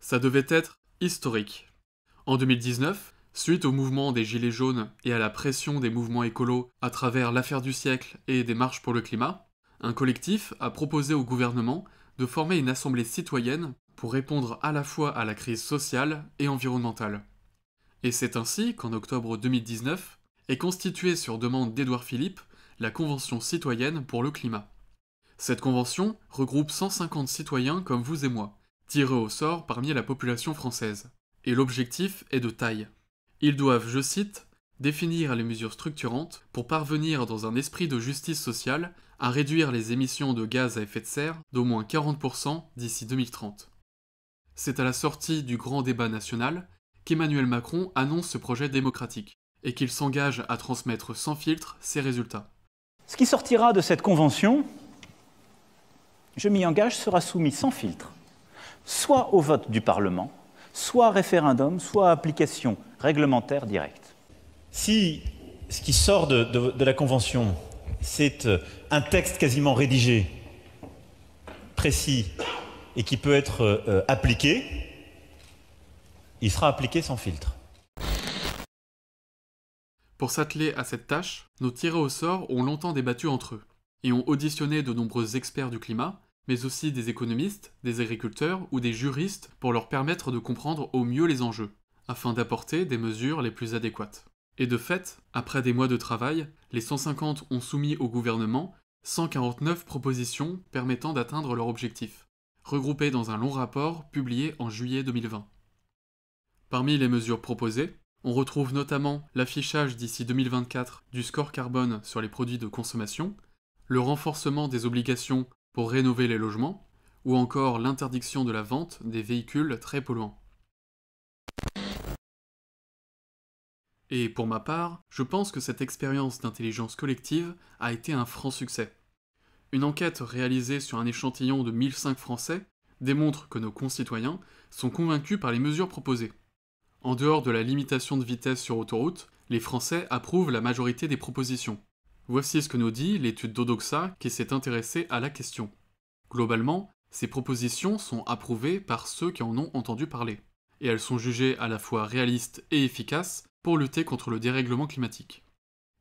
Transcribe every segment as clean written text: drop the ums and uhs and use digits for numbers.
Ça devait être historique. En 2019, suite au mouvement des Gilets jaunes et à la pression des mouvements écolos à travers l'affaire du siècle et des marches pour le climat, un collectif a proposé au gouvernement de former une assemblée citoyenne pour répondre à la fois à la crise sociale et environnementale. Et c'est ainsi qu'en octobre 2019 est constituée sur demande d'Édouard Philippe la Convention citoyenne pour le climat. Cette convention regroupe 150 citoyens comme vous et moi, tirés au sort parmi la population française. Et l'objectif est de taille. Ils doivent, je cite, définir les mesures structurantes pour parvenir dans un esprit de justice sociale à réduire les émissions de gaz à effet de serre d'au moins 40% d'ici 2030. C'est à la sortie du grand débat national qu'Emmanuel Macron annonce ce projet démocratique et qu'il s'engage à transmettre sans filtre ses résultats. Ce qui sortira de cette convention, je m'y engage, sera soumis sans filtre, soit au vote du Parlement, soit référendum, soit application réglementaire directe. Si ce qui sort de la Convention, c'est un texte quasiment rédigé, précis, et qui peut être appliqué, il sera appliqué sans filtre. Pour s'atteler à cette tâche, nos tirés au sort ont longtemps débattu entre eux, et ont auditionné de nombreux experts du climat, mais aussi des économistes, des agriculteurs ou des juristes pour leur permettre de comprendre au mieux les enjeux, afin d'apporter des mesures les plus adéquates. Et de fait, après des mois de travail, les 150 ont soumis au gouvernement 149 propositions permettant d'atteindre leur objectif, regroupées dans un long rapport publié en juillet 2020. Parmi les mesures proposées, on retrouve notamment l'affichage d'ici 2024 du score carbone sur les produits de consommation, le renforcement des obligations pour rénover les logements, ou encore l'interdiction de la vente des véhicules très polluants. Et pour ma part, je pense que cette expérience d'intelligence collective a été un franc succès. Une enquête réalisée sur un échantillon de 1005 Français démontre que nos concitoyens sont convaincus par les mesures proposées. En dehors de la limitation de vitesse sur autoroute, les Français approuvent la majorité des propositions. Voici ce que nous dit l'étude d'Odoxa qui s'est intéressée à la question. Globalement, ces propositions sont approuvées par ceux qui en ont entendu parler, et elles sont jugées à la fois réalistes et efficaces pour lutter contre le dérèglement climatique.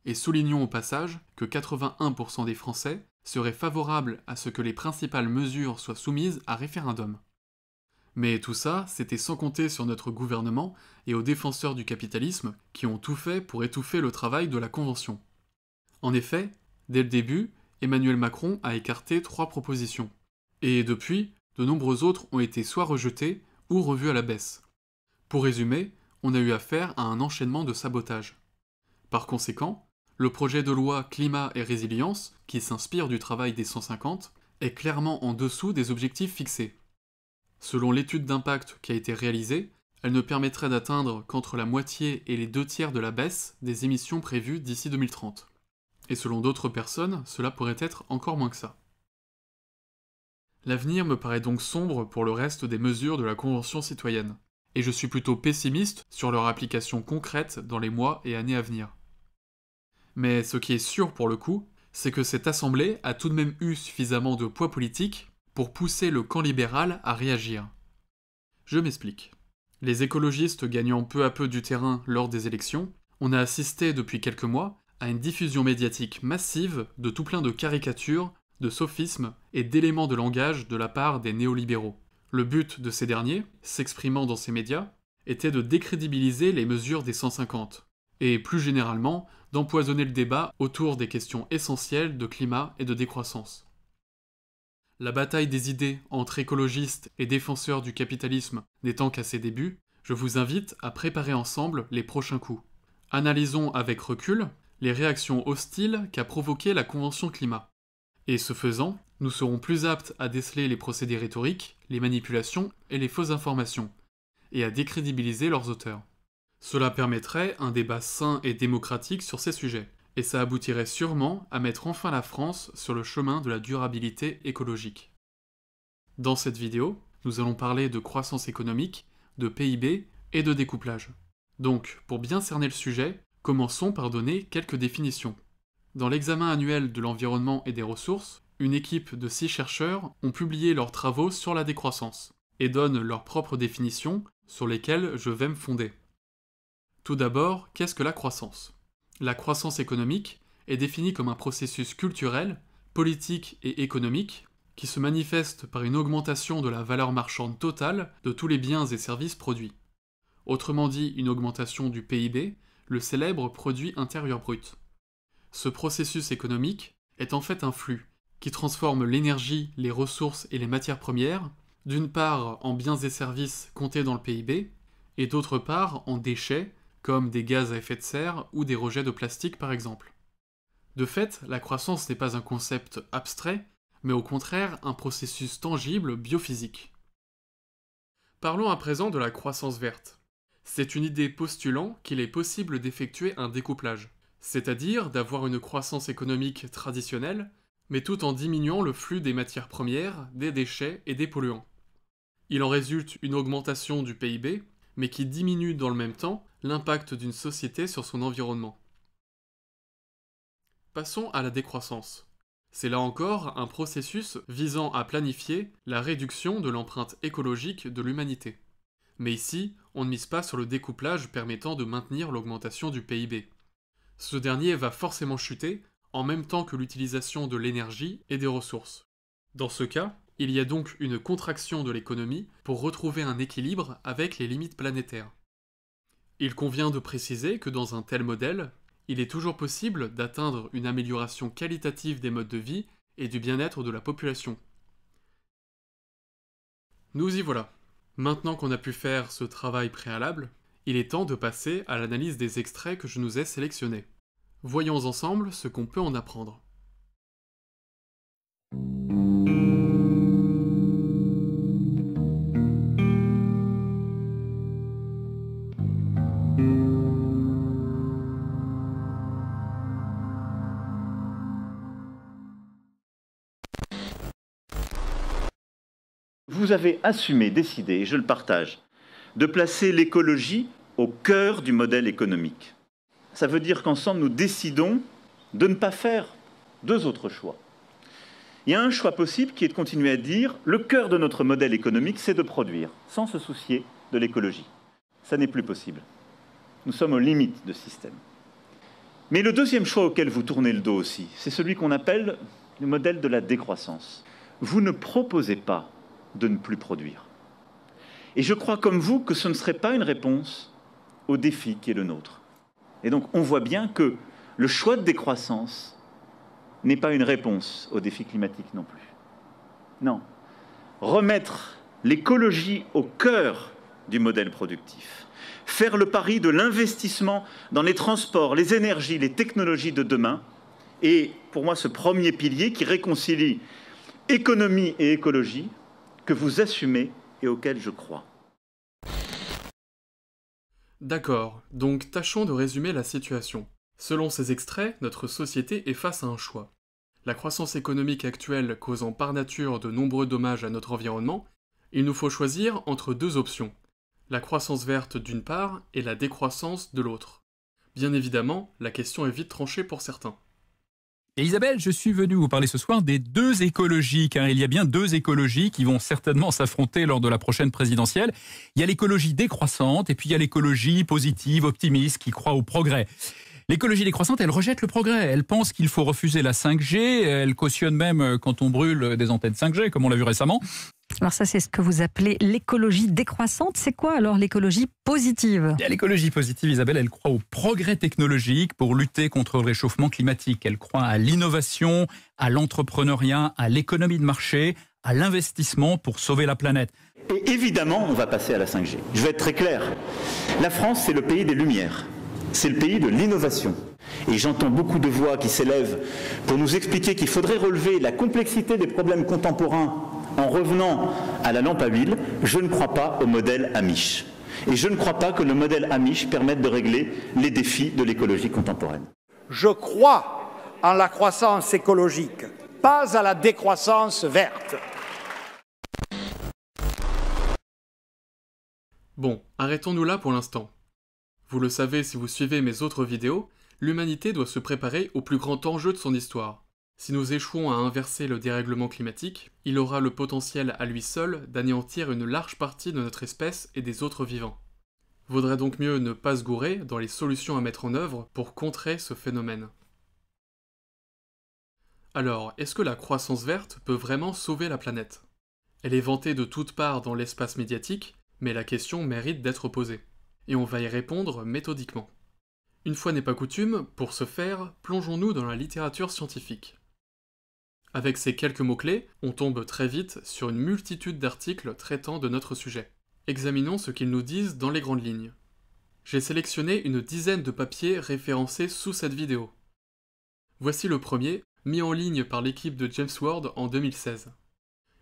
Et soulignons au passage que 81% des Français seraient favorables à ce que les principales mesures soient soumises à référendum. Mais tout ça, c'était sans compter sur notre gouvernement et aux défenseurs du capitalisme qui ont tout fait pour étouffer le travail de la Convention. En effet, dès le début, Emmanuel Macron a écarté 3 propositions. Et depuis, de nombreux autres ont été soit rejetés ou revus à la baisse. Pour résumer, on a eu affaire à un enchaînement de sabotage. Par conséquent, le projet de loi Climat et Résilience, qui s'inspire du travail des 150, est clairement en dessous des objectifs fixés. Selon l'étude d'impact qui a été réalisée, elle ne permettrait d'atteindre qu'entre la moitié et les 2/3 de la baisse des émissions prévues d'ici 2030. Et selon d'autres personnes, cela pourrait être encore moins que ça. L'avenir me paraît donc sombre pour le reste des mesures de la Convention citoyenne, et je suis plutôt pessimiste sur leur application concrète dans les mois et années à venir. Mais ce qui est sûr pour le coup, c'est que cette assemblée a tout de même eu suffisamment de poids politique pour pousser le camp libéral à réagir. Je m'explique. Les écologistes gagnant peu à peu du terrain lors des élections, on a assisté depuis quelques mois à une diffusion médiatique massive de tout plein de caricatures, de sophismes et d'éléments de langage de la part des néolibéraux. Le but de ces derniers, s'exprimant dans ces médias, était de décrédibiliser les mesures des 150, et plus généralement d'empoisonner le débat autour des questions essentielles de climat et de décroissance. La bataille des idées entre écologistes et défenseurs du capitalisme n'étant qu'à ses débuts, je vous invite à préparer ensemble les prochains coups. Analysons avec recul les réactions hostiles qu'a provoquées la Convention climat. Et ce faisant, nous serons plus aptes à déceler les procédés rhétoriques, les manipulations et les fausses informations, et à décrédibiliser leurs auteurs. Cela permettrait un débat sain et démocratique sur ces sujets, et ça aboutirait sûrement à mettre enfin la France sur le chemin de la durabilité écologique. Dans cette vidéo, nous allons parler de croissance économique, de PIB et de découplage. Donc, pour bien cerner le sujet, commençons par donner quelques définitions. Dans l'examen annuel de l'environnement et des ressources, une équipe de 6 chercheurs ont publié leurs travaux sur la décroissance. et donnent leur propre définition sur lesquelles je vais me fonder. Tout d'abord, qu'est-ce que la croissance? La croissance économique est définie comme un processus culturel, politique et économique qui se manifeste par une augmentation de la valeur marchande totale de tous les biens et services produits. Autrement dit, une augmentation du PIB, le célèbre produit intérieur brut. Ce processus économique est en fait un flux qui transforme l'énergie, les ressources et les matières premières, d'une part en biens et services comptés dans le PIB, et d'autre part en déchets, comme des gaz à effet de serre ou des rejets de plastique par exemple. De fait, la croissance n'est pas un concept abstrait, mais au contraire un processus tangible biophysique. Parlons à présent de la croissance verte. C'est une idée postulant qu'il est possible d'effectuer un découplage, c'est-à-dire d'avoir une croissance économique traditionnelle, mais tout en diminuant le flux des matières premières, des déchets et des polluants. Il en résulte une augmentation du PIB, mais qui diminue dans le même temps l'impact d'une société sur son environnement. Passons à la décroissance. C'est là encore un processus visant à planifier la réduction de l'empreinte écologique de l'humanité. Mais ici, on ne mise pas sur le découplage permettant de maintenir l'augmentation du PIB. Ce dernier va forcément chuter en même temps que l'utilisation de l'énergie et des ressources. Dans ce cas, il y a donc une contraction de l'économie pour retrouver un équilibre avec les limites planétaires. Il convient de préciser que dans un tel modèle, il est toujours possible d'atteindre une amélioration qualitative des modes de vie et du bien-être de la population. Nous y voilà. Maintenant qu'on a pu faire ce travail préalable, il est temps de passer à l'analyse des extraits que je nous ai sélectionnés. Voyons ensemble ce qu'on peut en apprendre. Vous avez assumé, décidé, et je le partage, de placer l'écologie au cœur du modèle économique. Ça veut dire qu'ensemble, nous décidons de ne pas faire deux autres choix. Il y a un choix possible qui est de continuer à dire le cœur de notre modèle économique, c'est de produire, sans se soucier de l'écologie. Ça n'est plus possible. Nous sommes aux limites de ce système. Mais le deuxième choix auquel vous tournez le dos aussi, c'est celui qu'on appelle le modèle de la décroissance. Vous ne proposez pas de ne plus produire. Et je crois comme vous que ce ne serait pas une réponse au défi qui est le nôtre. Et donc on voit bien que le choix de décroissance n'est pas une réponse au défi climatique non plus. Non. Remettre l'écologie au cœur du modèle productif. Faire le pari de l'investissement dans les transports, les énergies, les technologies de demain est pour moi ce premier pilier qui réconcilie économie et écologie que vous assumez et auquel je crois. D'accord, donc tâchons de résumer la situation. Selon ces extraits, notre société est face à un choix. La croissance économique actuelle causant par nature de nombreux dommages à notre environnement, il nous faut choisir entre deux options. La croissance verte d'une part et la décroissance de l'autre. Bien évidemment, la question est vite tranchée pour certains. Et Isabelle, je suis venu vous parler ce soir des deux écologies, car il y a bien deux écologies qui vont certainement s'affronter lors de la prochaine présidentielle. Il y a l'écologie décroissante et puis il y a l'écologie positive, optimiste, qui croit au progrès. L'écologie décroissante, elle rejette le progrès. Elle pense qu'il faut refuser la 5G. Elle cautionne même quand on brûle des antennes 5G, comme on l'a vu récemment. Alors ça, c'est ce que vous appelez l'écologie décroissante. C'est quoi alors l'écologie positive? L'écologie positive, Isabelle, elle croit au progrès technologique pour lutter contre le réchauffement climatique. Elle croit à l'innovation, à l'entrepreneuriat, à l'économie de marché, à l'investissement pour sauver la planète. Et évidemment, on va passer à la 5G. Je vais être très clair. La France, c'est le pays des Lumières. C'est le pays de l'innovation. Et j'entends beaucoup de voix qui s'élèvent pour nous expliquer qu'il faudrait relever la complexité des problèmes contemporains en revenant à la lampe à huile. Je ne crois pas au modèle Amish. Et je ne crois pas que le modèle Amish permette de régler les défis de l'écologie contemporaine. Je crois en la croissance écologique, pas à la décroissance verte. Bon, arrêtons-nous là pour l'instant. Vous le savez si vous suivez mes autres vidéos, l'humanité doit se préparer au plus grand enjeu de son histoire. Si nous échouons à inverser le dérèglement climatique, il aura le potentiel à lui seul d'anéantir une large partie de notre espèce et des autres vivants. Vaudrait donc mieux ne pas se gourer dans les solutions à mettre en œuvre pour contrer ce phénomène. Alors, est-ce que la croissance verte peut vraiment sauver la planète? Elle est vantée de toutes parts dans l'espace médiatique, mais la question mérite d'être posée. Et on va y répondre méthodiquement. Une fois n'est pas coutume, pour ce faire, plongeons-nous dans la littérature scientifique. Avec ces quelques mots-clés, on tombe très vite sur une multitude d'articles traitant de notre sujet. Examinons ce qu'ils nous disent dans les grandes lignes. J'ai sélectionné une dizaine de papiers référencés sous cette vidéo. Voici le premier, mis en ligne par l'équipe de James Ward en 2016.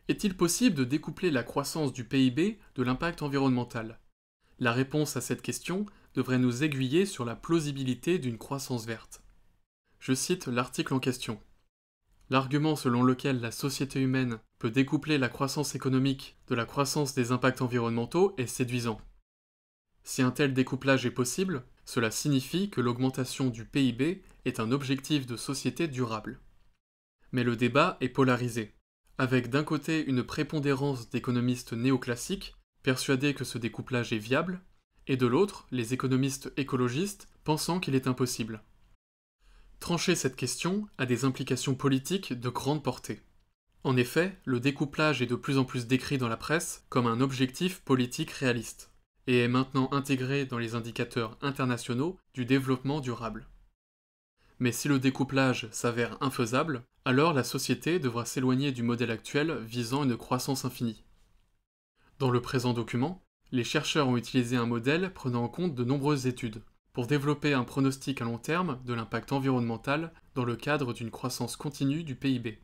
Est-il possible de découpler la croissance du PIB de l'impact environnemental? La réponse à cette question devrait nous aiguiller sur la plausibilité d'une croissance verte. Je cite l'article en question. L'argument selon lequel la société humaine peut découpler la croissance économique de la croissance des impacts environnementaux est séduisant. Si un tel découplage est possible, cela signifie que l'augmentation du PIB est un objectif de société durable. Mais le débat est polarisé, avec d'un côté une prépondérance d'économistes néoclassiques, persuadés que ce découplage est viable, et de l'autre, les économistes écologistes pensant qu'il est impossible. Trancher cette question a des implications politiques de grande portée. En effet, le découplage est de plus en plus décrit dans la presse comme un objectif politique réaliste, et est maintenant intégré dans les indicateurs internationaux du développement durable. Mais si le découplage s'avère infaisable, alors la société devra s'éloigner du modèle actuel visant une croissance infinie. Dans le présent document, les chercheurs ont utilisé un modèle prenant en compte de nombreuses études, pour développer un pronostic à long terme de l'impact environnemental dans le cadre d'une croissance continue du PIB.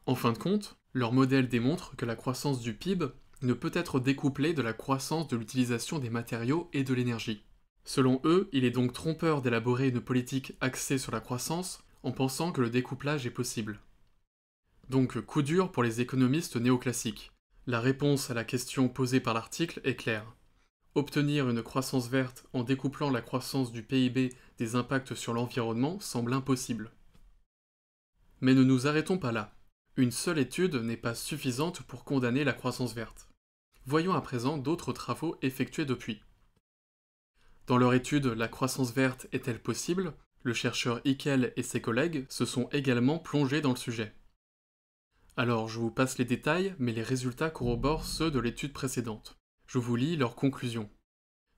En fin de compte, leur modèle démontre que la croissance du PIB ne peut être découplée de la croissance de l'utilisation des matériaux et de l'énergie. Selon eux, il est donc trompeur d'élaborer une politique axée sur la croissance en pensant que le découplage est possible. Donc coup dur pour les économistes néoclassiques. La réponse à la question posée par l'article est claire. Obtenir une croissance verte en découplant la croissance du PIB des impacts sur l'environnement semble impossible. Mais ne nous arrêtons pas là. Une seule étude n'est pas suffisante pour condamner la croissance verte. Voyons à présent d'autres travaux effectués depuis. Dans leur étude « La croissance verte est-elle possible ?», le chercheur Hickel et ses collègues se sont également plongés dans le sujet. Alors je vous passe les détails, mais les résultats corroborent ceux de l'étude précédente. Je vous lis leurs conclusions.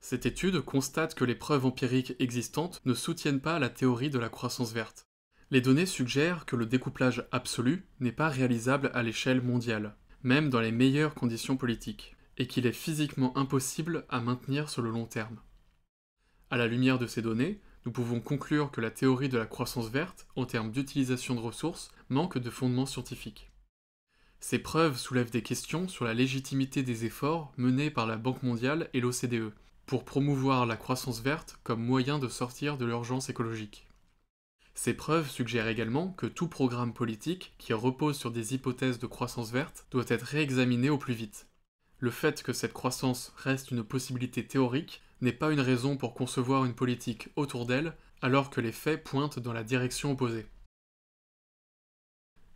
Cette étude constate que les preuves empiriques existantes ne soutiennent pas la théorie de la croissance verte. Les données suggèrent que le découplage absolu n'est pas réalisable à l'échelle mondiale, même dans les meilleures conditions politiques, et qu'il est physiquement impossible à maintenir sur le long terme. À la lumière de ces données, nous pouvons conclure que la théorie de la croissance verte, en termes d'utilisation de ressources, manque de fondement scientifique. Ces preuves soulèvent des questions sur la légitimité des efforts menés par la Banque mondiale et l'OCDE pour promouvoir la croissance verte comme moyen de sortir de l'urgence écologique. Ces preuves suggèrent également que tout programme politique qui repose sur des hypothèses de croissance verte doit être réexaminé au plus vite. Le fait que cette croissance reste une possibilité théorique n'est pas une raison pour concevoir une politique autour d'elle alors que les faits pointent dans la direction opposée.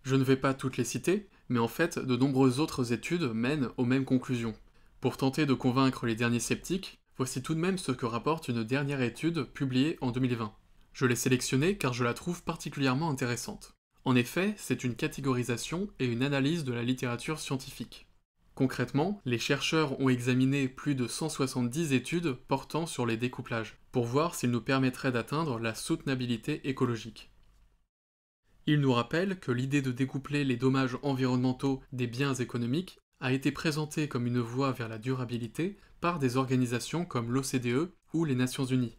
Je ne vais pas toutes les citer, mais en fait, de nombreuses autres études mènent aux mêmes conclusions. Pour tenter de convaincre les derniers sceptiques, voici tout de même ce que rapporte une dernière étude publiée en 2020. Je l'ai sélectionnée car je la trouve particulièrement intéressante. En effet, c'est une catégorisation et une analyse de la littérature scientifique. Concrètement, les chercheurs ont examiné plus de 170 études portant sur les découplages, pour voir s'ils nous permettraient d'atteindre la soutenabilité écologique. Ils nous rappellent que l'idée de découpler les dommages environnementaux des biens économiques a été présentée comme une voie vers la durabilité par des organisations comme l'OCDE ou les Nations Unies.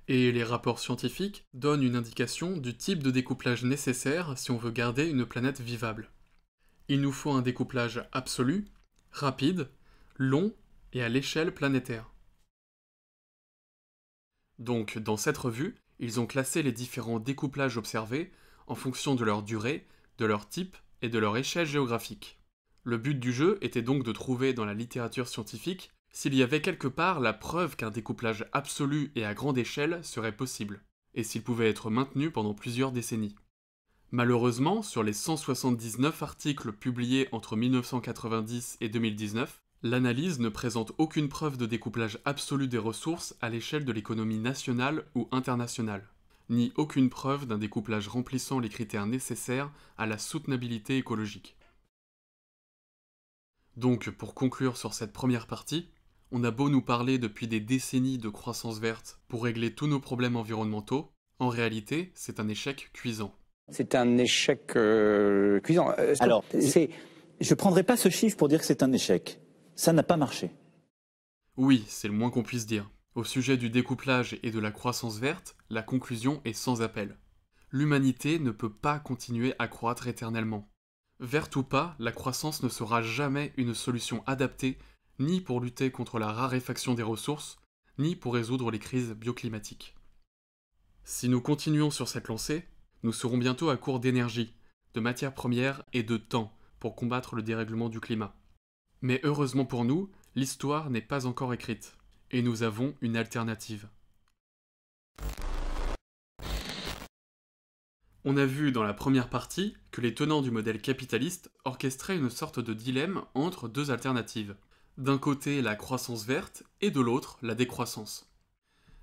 Et les rapports scientifiques donnent une indication du type de découplage nécessaire si on veut garder une planète vivable. Il nous faut un découplage absolu, rapide, long et à l'échelle planétaire. Donc, dans cette revue, ils ont classé les différents découplages observés en fonction de leur durée, de leur type et de leur échelle géographique. Le but du jeu était donc de trouver dans la littérature scientifique s'il y avait quelque part la preuve qu'un découplage absolu et à grande échelle serait possible, et s'il pouvait être maintenu pendant plusieurs décennies. Malheureusement, sur les 179 articles publiés entre 1990 et 2019, l'analyse ne présente aucune preuve de découplage absolu des ressources à l'échelle de l'économie nationale ou internationale, ni aucune preuve d'un découplage remplissant les critères nécessaires à la soutenabilité écologique. Donc, pour conclure sur cette première partie, on a beau nous parler depuis des décennies de croissance verte pour régler tous nos problèmes environnementaux, en réalité, c'est un échec cuisant. C'est un échec cuisant. Alors, je ne prendrai pas ce chiffre pour dire que c'est un échec. Ça n'a pas marché. Oui, c'est le moins qu'on puisse dire. Au sujet du découplage et de la croissance verte, la conclusion est sans appel. L'humanité ne peut pas continuer à croître éternellement. Verte ou pas, la croissance ne sera jamais une solution adaptée ni pour lutter contre la raréfaction des ressources, ni pour résoudre les crises bioclimatiques. Si nous continuons sur cette lancée, nous serons bientôt à court d'énergie, de matières premières et de temps pour combattre le dérèglement du climat. Mais heureusement pour nous, l'histoire n'est pas encore écrite, et nous avons une alternative. On a vu dans la première partie que les tenants du modèle capitaliste orchestraient une sorte de dilemme entre deux alternatives. D'un côté la croissance verte et de l'autre la décroissance.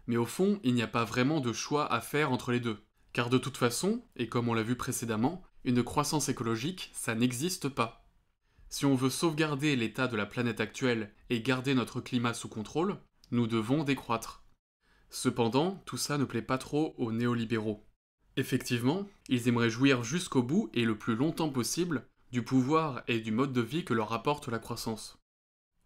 Mais au fond, il n'y a pas vraiment de choix à faire entre les deux. Car de toute façon, et comme on l'a vu précédemment, une croissance écologique, ça n'existe pas. Si on veut sauvegarder l'état de la planète actuelle et garder notre climat sous contrôle, nous devons décroître. Cependant, tout ça ne plaît pas trop aux néolibéraux. Effectivement, ils aimeraient jouir jusqu'au bout et le plus longtemps possible du pouvoir et du mode de vie que leur apporte la croissance.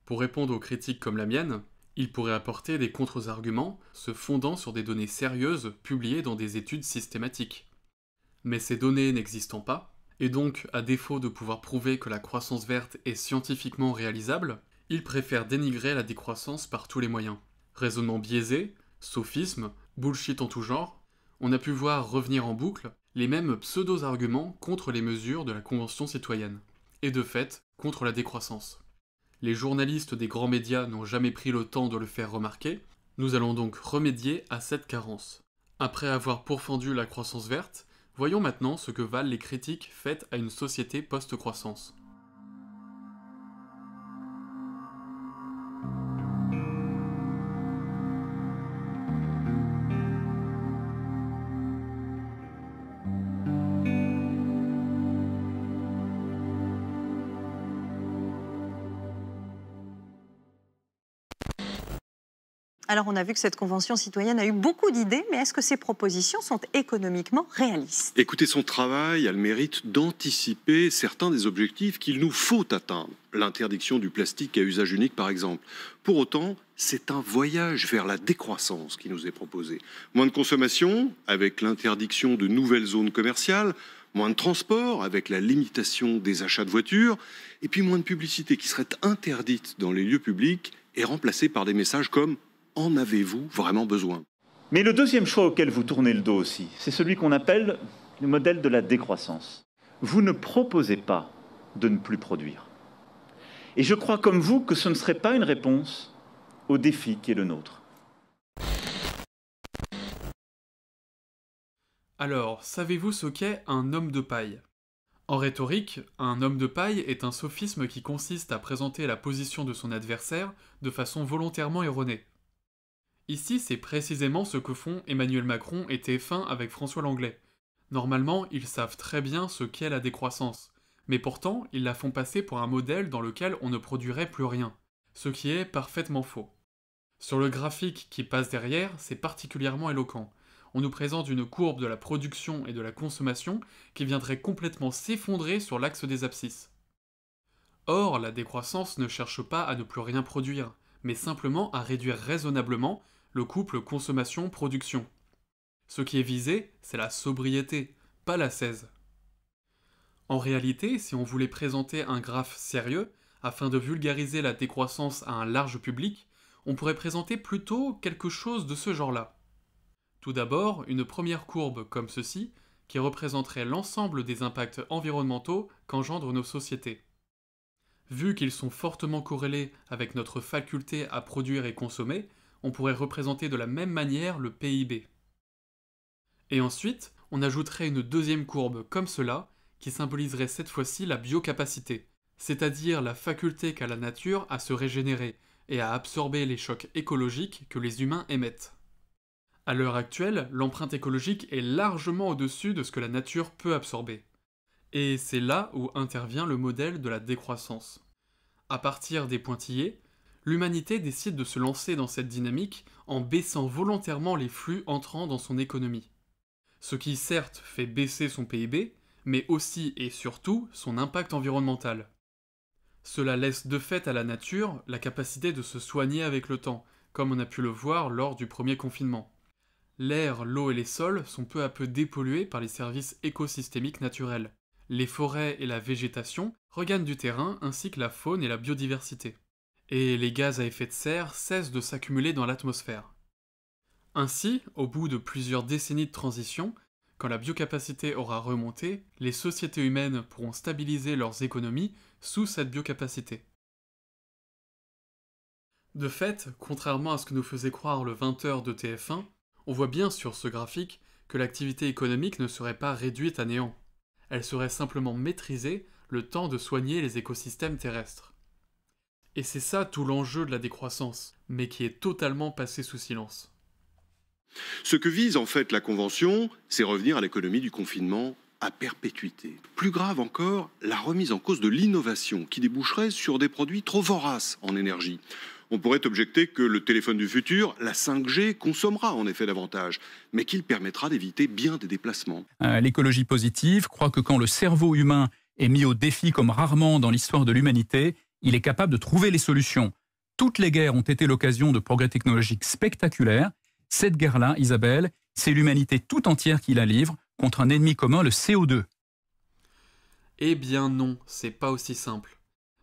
Pour répondre aux critiques comme la mienne, ils pourraient apporter des contre-arguments se fondant sur des données sérieuses publiées dans des études systématiques. Mais ces données n'existant pas, et donc à défaut de pouvoir prouver que la croissance verte est scientifiquement réalisable, ils préfèrent dénigrer la décroissance par tous les moyens. Raisonnement biaisé, sophisme, bullshit en tout genre, on a pu voir revenir en boucle les mêmes pseudo-arguments contre les mesures de la Convention citoyenne, et de fait contre la décroissance. Les journalistes des grands médias n'ont jamais pris le temps de le faire remarquer, nous allons donc remédier à cette carence. Après avoir pourfendu la croissance verte, voyons maintenant ce que valent les critiques faites à une société post-croissance. Alors on a vu que cette convention citoyenne a eu beaucoup d'idées, mais est-ce que ces propositions sont économiquement réalistes? Écoutez, son travail a le mérite d'anticiper certains des objectifs qu'il nous faut atteindre. L'interdiction du plastique à usage unique, par exemple. Pour autant, c'est un voyage vers la décroissance qui nous est proposé. Moins de consommation, avec l'interdiction de nouvelles zones commerciales, moins de transport, avec la limitation des achats de voitures, et puis moins de publicité qui serait interdite dans les lieux publics et remplacée par des messages comme « En avez-vous vraiment besoin ?» Mais le deuxième choix auquel vous tournez le dos aussi, c'est celui qu'on appelle le modèle de la décroissance. Vous ne proposez pas de ne plus produire. Et je crois comme vous que ce ne serait pas une réponse au défi qui est le nôtre. Alors, savez-vous ce qu'est un homme de paille ? En rhétorique, un homme de paille est un sophisme qui consiste à présenter la position de son adversaire de façon volontairement erronée. Ici, c'est précisément ce que font Emmanuel Macron et TF1 avec François Langlais. Normalement, ils savent très bien ce qu'est la décroissance, mais pourtant, ils la font passer pour un modèle dans lequel on ne produirait plus rien, ce qui est parfaitement faux. Sur le graphique qui passe derrière, c'est particulièrement éloquent. On nous présente une courbe de la production et de la consommation qui viendrait complètement s'effondrer sur l'axe des abscisses. Or, la décroissance ne cherche pas à ne plus rien produire, mais simplement à réduire raisonnablement le couple consommation-production. Ce qui est visé, c'est la sobriété, pas l'ascèse. En réalité, si on voulait présenter un graphe sérieux, afin de vulgariser la décroissance à un large public, on pourrait présenter plutôt quelque chose de ce genre-là. Tout d'abord, une première courbe comme ceci, qui représenterait l'ensemble des impacts environnementaux qu'engendrent nos sociétés. Vu qu'ils sont fortement corrélés avec notre faculté à produire et consommer, on pourrait représenter de la même manière le PIB. Et ensuite, on ajouterait une deuxième courbe comme cela, qui symboliserait cette fois-ci la biocapacité, c'est-à-dire la faculté qu'a la nature à se régénérer et à absorber les chocs écologiques que les humains émettent. À l'heure actuelle, l'empreinte écologique est largement au-dessus de ce que la nature peut absorber. Et c'est là où intervient le modèle de la décroissance. À partir des pointillés, l'humanité décide de se lancer dans cette dynamique en baissant volontairement les flux entrant dans son économie. Ce qui certes fait baisser son PIB, mais aussi et surtout son impact environnemental. Cela laisse de fait à la nature la capacité de se soigner avec le temps, comme on a pu le voir lors du premier confinement. L'air, l'eau et les sols sont peu à peu dépollués par les services écosystémiques naturels. Les forêts et la végétation regagnent du terrain ainsi que la faune et la biodiversité. Et les gaz à effet de serre cessent de s'accumuler dans l'atmosphère. Ainsi, au bout de plusieurs décennies de transition, quand la biocapacité aura remonté, les sociétés humaines pourront stabiliser leurs économies sous cette biocapacité. De fait, contrairement à ce que nous faisait croire le 20h de TF1, on voit bien sur ce graphique que l'activité économique ne serait pas réduite à néant. Elle serait simplement maîtrisée le temps de soigner les écosystèmes terrestres. Et c'est ça tout l'enjeu de la décroissance, mais qui est totalement passé sous silence. Ce que vise en fait la Convention, c'est revenir à l'économie du confinement à perpétuité. Plus grave encore, la remise en cause de l'innovation qui déboucherait sur des produits trop voraces en énergie. On pourrait objecter que le téléphone du futur, la 5G, consommera en effet davantage, mais qu'il permettra d'éviter bien des déplacements. L'écologie positive croit que quand le cerveau humain est mis au défi comme rarement dans l'histoire de l'humanité, il est capable de trouver les solutions. Toutes les guerres ont été l'occasion de progrès technologiques spectaculaires. Cette guerre-là, Isabelle, c'est l'humanité tout entière qui la livre contre un ennemi commun, le CO2. Eh bien non, c'est pas aussi simple.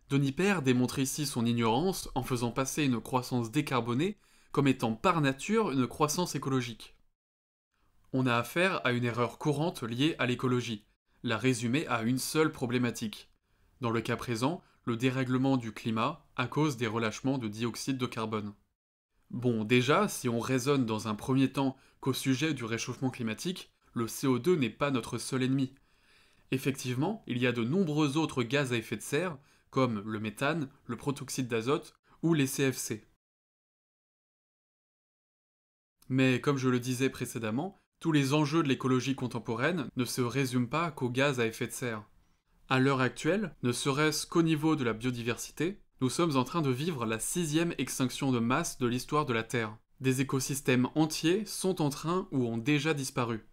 Denis Père démontre ici son ignorance en faisant passer une croissance décarbonée comme étant par nature une croissance écologique. On a affaire à une erreur courante liée à l'écologie, la résumer à une seule problématique. Dans le cas présent, le dérèglement du climat à cause des relâchements de dioxyde de carbone. Bon, déjà, si on raisonne dans un premier temps qu'au sujet du réchauffement climatique, le CO2 n'est pas notre seul ennemi. Effectivement, il y a de nombreux autres gaz à effet de serre, comme le méthane, le protoxyde d'azote ou les CFC. Mais comme je le disais précédemment, tous les enjeux de l'écologie contemporaine ne se résument pas qu'aux gaz à effet de serre. À l'heure actuelle, ne serait-ce qu'au niveau de la biodiversité, nous sommes en train de vivre la 6e extinction de masse de l'histoire de la Terre. Des écosystèmes entiers sont en train ou ont déjà disparu.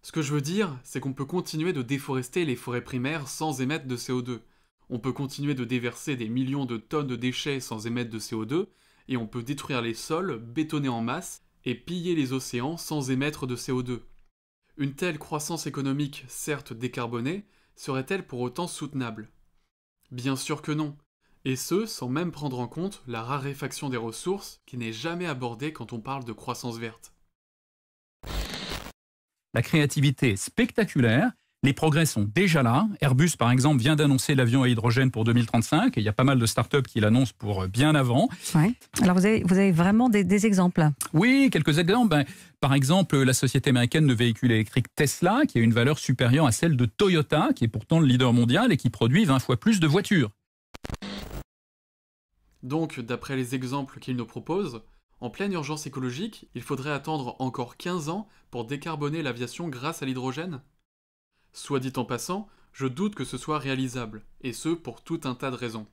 Ce que je veux dire, c'est qu'on peut continuer de déforester les forêts primaires sans émettre de CO2. On peut continuer de déverser des millions de tonnes de déchets sans émettre de CO2, et on peut détruire les sols, bétonner en masse, et piller les océans sans émettre de CO2. Une telle croissance économique, certes décarbonée, serait-elle pour autant soutenable? Bien sûr que non, et ce, sans même prendre en compte la raréfaction des ressources qui n'est jamais abordée quand on parle de croissance verte. La créativité est spectaculaire, les progrès sont déjà là. Airbus, par exemple, vient d'annoncer l'avion à hydrogène pour 2035, et il y a pas mal de startups qui l'annoncent pour bien avant. Ouais. Alors vous avez vraiment des exemples? Oui, quelques exemples. Par exemple, la société américaine de véhicules électriques Tesla, qui a une valeur supérieure à celle de Toyota, qui est pourtant le leader mondial et qui produit 20 fois plus de voitures. Donc, d'après les exemples qu'il nous propose, en pleine urgence écologique, il faudrait attendre encore 15 ans pour décarboner l'aviation grâce à l'hydrogène? Soit dit en passant, je doute que ce soit réalisable, et ce pour tout un tas de raisons.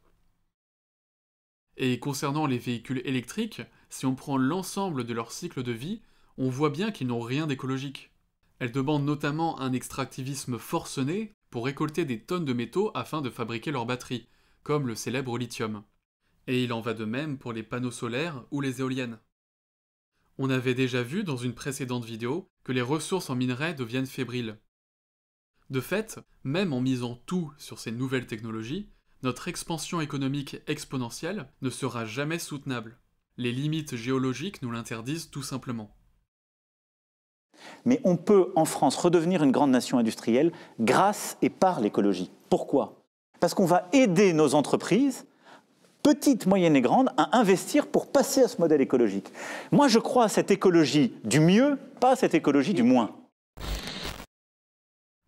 Et concernant les véhicules électriques, si on prend l'ensemble de leur cycle de vie, on voit bien qu'ils n'ont rien d'écologique. Elles demandent notamment un extractivisme forcené pour récolter des tonnes de métaux afin de fabriquer leurs batteries, comme le célèbre lithium. Et il en va de même pour les panneaux solaires ou les éoliennes. On avait déjà vu dans une précédente vidéo que les ressources en minerais deviennent fébriles. De fait, même en misant tout sur ces nouvelles technologies, notre expansion économique exponentielle ne sera jamais soutenable. Les limites géologiques nous l'interdisent tout simplement. Mais on peut, en France, redevenir une grande nation industrielle grâce et par l'écologie. Pourquoi? Parce qu'on va aider nos entreprises, petites, moyennes et grandes, à investir pour passer à ce modèle écologique. Moi, je crois à cette écologie du mieux, pas à cette écologie du moins.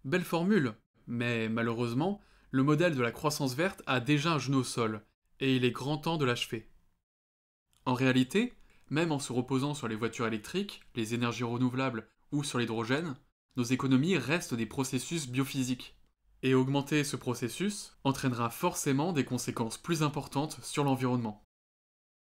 Belle formule, mais malheureusement, le modèle de la croissance verte a déjà un genou au sol, et il est grand temps de l'achever. En réalité, même en se reposant sur les voitures électriques, les énergies renouvelables ou sur l'hydrogène, nos économies restent des processus biophysiques. Et augmenter ce processus entraînera forcément des conséquences plus importantes sur l'environnement.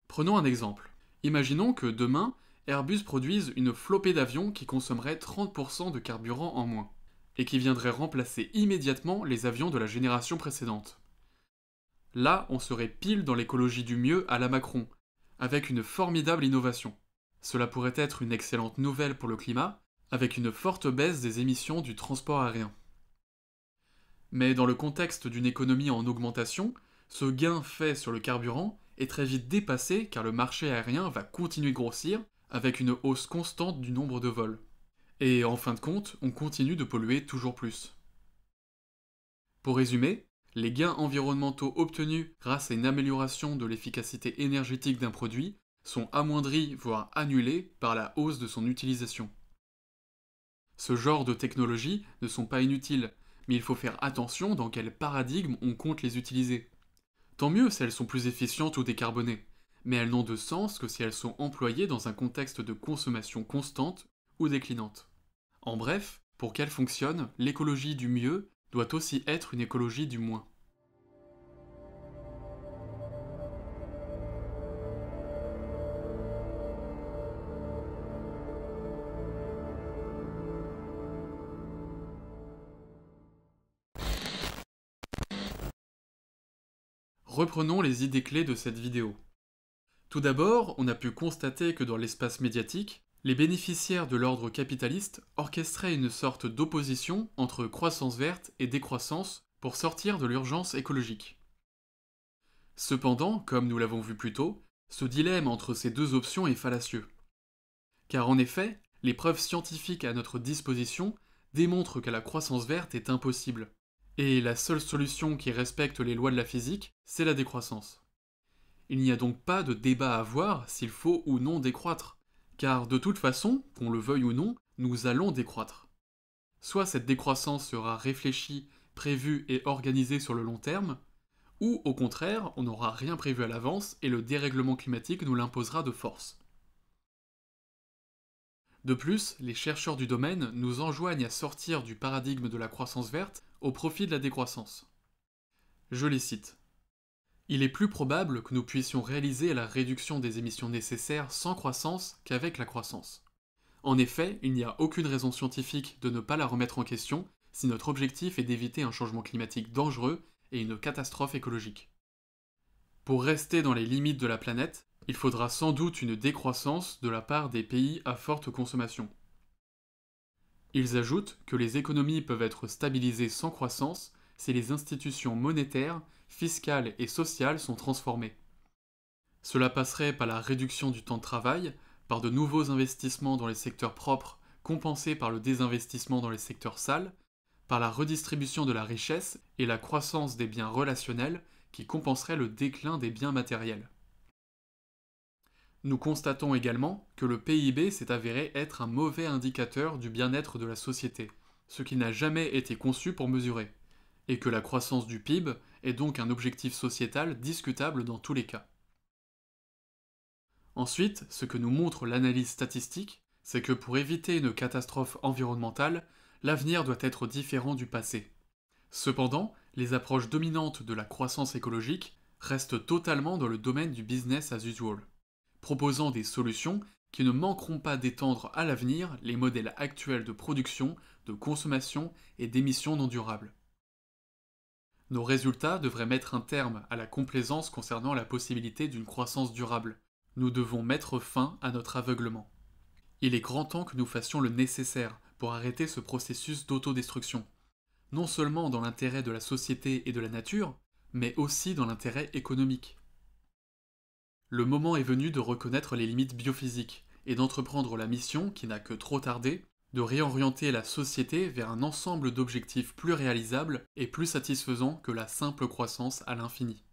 Prenons un exemple. Imaginons que demain, Airbus produise une flopée d'avions qui consommeraient 30% de carburant en moins, et qui viendraient remplacer immédiatement les avions de la génération précédente. Là, on serait pile dans l'écologie du mieux à la Macron, avec une formidable innovation. Cela pourrait être une excellente nouvelle pour le climat, avec une forte baisse des émissions du transport aérien. Mais dans le contexte d'une économie en augmentation, ce gain fait sur le carburant est très vite dépassé car le marché aérien va continuer de grossir avec une hausse constante du nombre de vols. Et en fin de compte, on continue de polluer toujours plus. Pour résumer, les gains environnementaux obtenus grâce à une amélioration de l'efficacité énergétique d'un produit sont amoindris voire annulés par la hausse de son utilisation. Ce genre de technologies ne sont pas inutiles, mais il faut faire attention dans quel paradigme on compte les utiliser. Tant mieux si elles sont plus efficientes ou décarbonées, mais elles n'ont de sens que si elles sont employées dans un contexte de consommation constante ou déclinante. En bref, pour qu'elle fonctionne, l'écologie du mieux doit aussi être une écologie du moins. Reprenons les idées clés de cette vidéo. Tout d'abord, on a pu constater que dans l'espace médiatique, les bénéficiaires de l'ordre capitaliste orchestraient une sorte d'opposition entre croissance verte et décroissance pour sortir de l'urgence écologique. Cependant, comme nous l'avons vu plus tôt, ce dilemme entre ces deux options est fallacieux. Car en effet, les preuves scientifiques à notre disposition démontrent que la croissance verte est impossible. Et la seule solution qui respecte les lois de la physique, c'est la décroissance. Il n'y a donc pas de débat à avoir s'il faut ou non décroître, car de toute façon, qu'on le veuille ou non, nous allons décroître. Soit cette décroissance sera réfléchie, prévue et organisée sur le long terme, ou au contraire, on n'aura rien prévu à l'avance et le dérèglement climatique nous l'imposera de force. De plus, les chercheurs du domaine nous enjoignent à sortir du paradigme de la croissance verte au profit de la décroissance. Je les cite. Il est plus probable que nous puissions réaliser la réduction des émissions nécessaires sans croissance qu'avec la croissance. En effet, il n'y a aucune raison scientifique de ne pas la remettre en question si notre objectif est d'éviter un changement climatique dangereux et une catastrophe écologique. Pour rester dans les limites de la planète, il faudra sans doute une décroissance de la part des pays à forte consommation. Ils ajoutent que les économies peuvent être stabilisées sans croissance si les institutions monétaires, fiscales et sociales sont transformées. Cela passerait par la réduction du temps de travail, par de nouveaux investissements dans les secteurs propres compensés par le désinvestissement dans les secteurs sales, par la redistribution de la richesse et la croissance des biens relationnels qui compenserait le déclin des biens matériels. Nous constatons également que le PIB s'est avéré être un mauvais indicateur du bien-être de la société, ce qui n'a jamais été conçu pour mesurer, et que la croissance du PIB est donc un objectif sociétal discutable dans tous les cas. Ensuite, ce que nous montre l'analyse statistique, c'est que pour éviter une catastrophe environnementale, l'avenir doit être différent du passé. Cependant, les approches dominantes de la croissance écologique restent totalement dans le domaine du business as usual, proposant des solutions qui ne manqueront pas d'étendre à l'avenir les modèles actuels de production, de consommation et d'émissions non durables. Nos résultats devraient mettre un terme à la complaisance concernant la possibilité d'une croissance durable. Nous devons mettre fin à notre aveuglement. Il est grand temps que nous fassions le nécessaire pour arrêter ce processus d'autodestruction, non seulement dans l'intérêt de la société et de la nature, mais aussi dans l'intérêt économique. Le moment est venu de reconnaître les limites biophysiques et d'entreprendre la mission, qui n'a que trop tardé, de réorienter la société vers un ensemble d'objectifs plus réalisables et plus satisfaisants que la simple croissance à l'infini.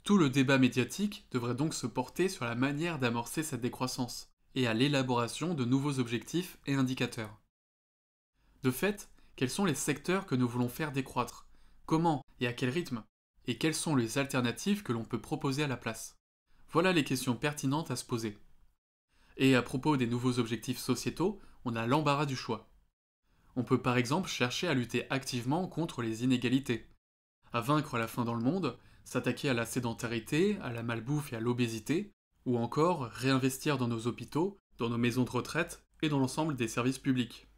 Tout le débat médiatique devrait donc se porter sur la manière d'amorcer cette décroissance, et à l'élaboration de nouveaux objectifs et indicateurs. De fait, quels sont les secteurs que nous voulons faire décroître? Comment et à quel rythme? Et quelles sont les alternatives que l'on peut proposer à la place? Voilà les questions pertinentes à se poser. Et à propos des nouveaux objectifs sociétaux, on a l'embarras du choix. On peut par exemple chercher à lutter activement contre les inégalités, à vaincre la faim dans le monde, s'attaquer à la sédentarité, à la malbouffe et à l'obésité, ou encore réinvestir dans nos hôpitaux, dans nos maisons de retraite et dans l'ensemble des services publics.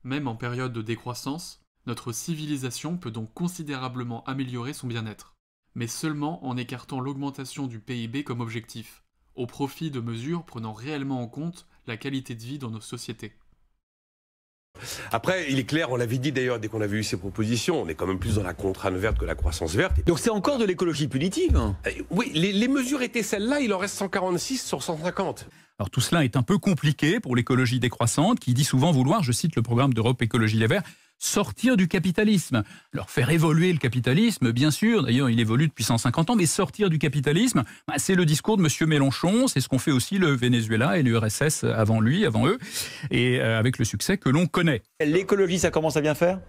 Même en période de décroissance, notre civilisation peut donc considérablement améliorer son bien-être, mais seulement en écartant l'augmentation du PIB comme objectif, au profit de mesures prenant réellement en compte la qualité de vie dans nos sociétés. Après, il est clair, on l'avait dit d'ailleurs dès qu'on avait eu ces propositions, on est quand même plus dans la contrainte verte que la croissance verte. Donc c'est encore de l'écologie punitive? Oui, les mesures étaient celles-là, il en reste 146 sur 150. Alors tout cela est un peu compliqué pour l'écologie décroissante qui dit souvent vouloir, je cite le programme d'Europe Écologie Les Verts, sortir du capitalisme. Alors faire évoluer le capitalisme, bien sûr, d'ailleurs il évolue depuis 150 ans, mais sortir du capitalisme, c'est le discours de M. Mélenchon, c'est ce qu'ont fait aussi le Venezuela et l'URSS avant lui, avant eux, et avec le succès que l'on connaît. L'écologie, ça commence à bien faire?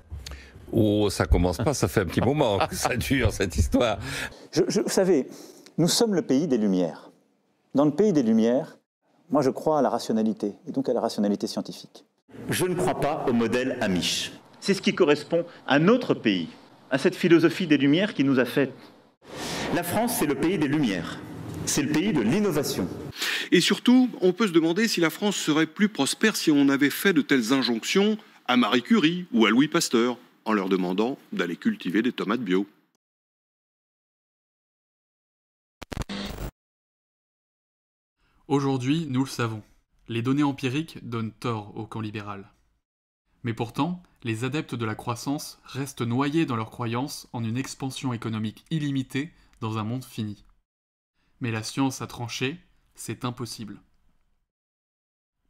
Oh, ça commence pas, ça fait un petit moment que ça dure cette histoire. Vous savez, nous sommes le pays des Lumières. Dans le pays des Lumières, moi je crois à la rationalité, et donc à la rationalité scientifique. Je ne crois pas au modèle Amish. C'est ce qui correspond à notre pays, à cette philosophie des Lumières qui nous a fait. La France, c'est le pays des Lumières. C'est le pays de l'innovation. Et surtout, on peut se demander si la France serait plus prospère si on avait fait de telles injonctions à Marie Curie ou à Louis Pasteur, en leur demandant d'aller cultiver des tomates bio. Aujourd'hui, nous le savons, les données empiriques donnent tort au camp libéral. Mais pourtant, les adeptes de la croissance restent noyés dans leur croyance en une expansion économique illimitée dans un monde fini. Mais la science a tranché, c'est impossible.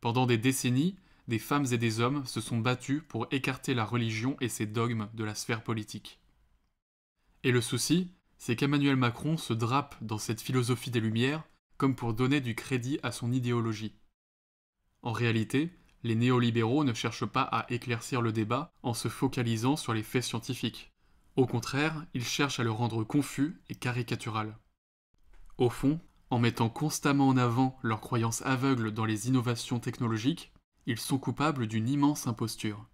Pendant des décennies, des femmes et des hommes se sont battus pour écarter la religion et ses dogmes de la sphère politique. Et le souci, c'est qu'Emmanuel Macron se drape dans cette philosophie des Lumières comme pour donner du crédit à son idéologie. En réalité, les néolibéraux ne cherchent pas à éclaircir le débat en se focalisant sur les faits scientifiques. Au contraire, ils cherchent à le rendre confus et caricatural. Au fond, en mettant constamment en avant leurs croyances aveugles dans les innovations technologiques, ils sont coupables d'une immense imposture.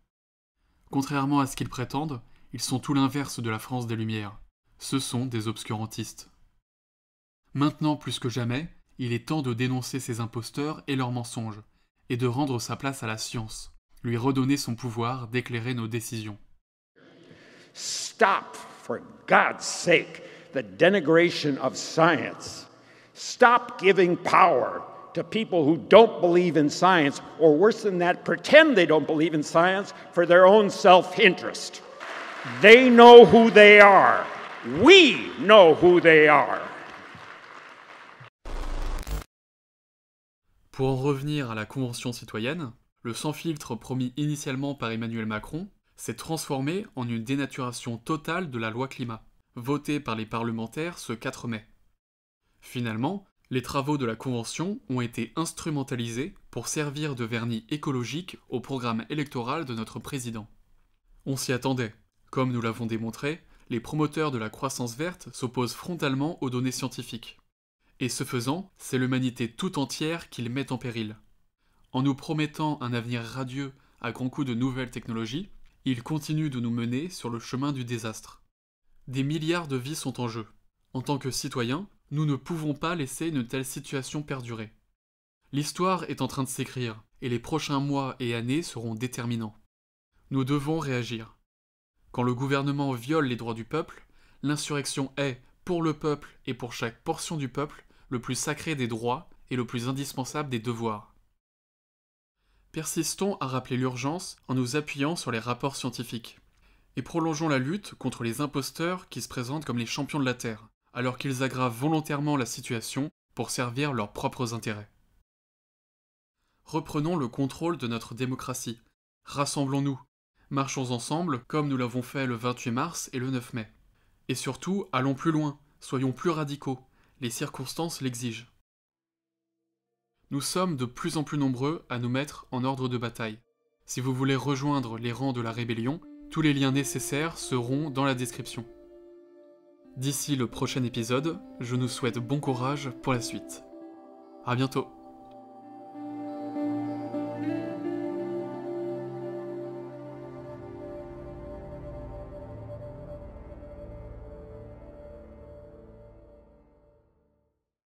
Contrairement à ce qu'ils prétendent, ils sont tout l'inverse de la France des Lumières. Ce sont des obscurantistes. Maintenant plus que jamais, il est temps de dénoncer ces imposteurs et leurs mensonges, et de rendre sa place à la science, lui redonner son pouvoir d'éclairer nos décisions. Stop, for God's sake, the denigration of science. Stop giving power to people who don't believe in science, or worse than that, pretend they don't believe in science for their own self-interest. They know who they are. We know who they are. Pour en revenir à la Convention citoyenne, le sans-filtre promis initialement par Emmanuel Macron s'est transformé en une dénaturation totale de la loi climat, votée par les parlementaires ce 4 mai. Finalement, les travaux de la Convention ont été instrumentalisés pour servir de vernis écologique au programme électoral de notre président. On s'y attendait. Comme nous l'avons démontré, les promoteurs de la croissance verte s'opposent frontalement aux données scientifiques. Et ce faisant, c'est l'humanité tout entière qu'ils mettent en péril. En nous promettant un avenir radieux à grands coups de nouvelles technologies, ils continuent de nous mener sur le chemin du désastre. Des milliards de vies sont en jeu. En tant que citoyens, nous ne pouvons pas laisser une telle situation perdurer. L'histoire est en train de s'écrire, et les prochains mois et années seront déterminants. Nous devons réagir. Quand le gouvernement viole les droits du peuple, l'insurrection est, pour le peuple et pour chaque portion du peuple, le plus sacré des droits et le plus indispensable des devoirs. Persistons à rappeler l'urgence en nous appuyant sur les rapports scientifiques. Et prolongeons la lutte contre les imposteurs qui se présentent comme les champions de la Terre, alors qu'ils aggravent volontairement la situation pour servir leurs propres intérêts. Reprenons le contrôle de notre démocratie. Rassemblons-nous. Marchons ensemble comme nous l'avons fait le 28 mars et le 9 mai. Et surtout, allons plus loin, soyons plus radicaux. Les circonstances l'exigent. Nous sommes de plus en plus nombreux à nous mettre en ordre de bataille. Si vous voulez rejoindre les rangs de la rébellion, tous les liens nécessaires seront dans la description. D'ici le prochain épisode, je nous souhaite bon courage pour la suite. À bientôt.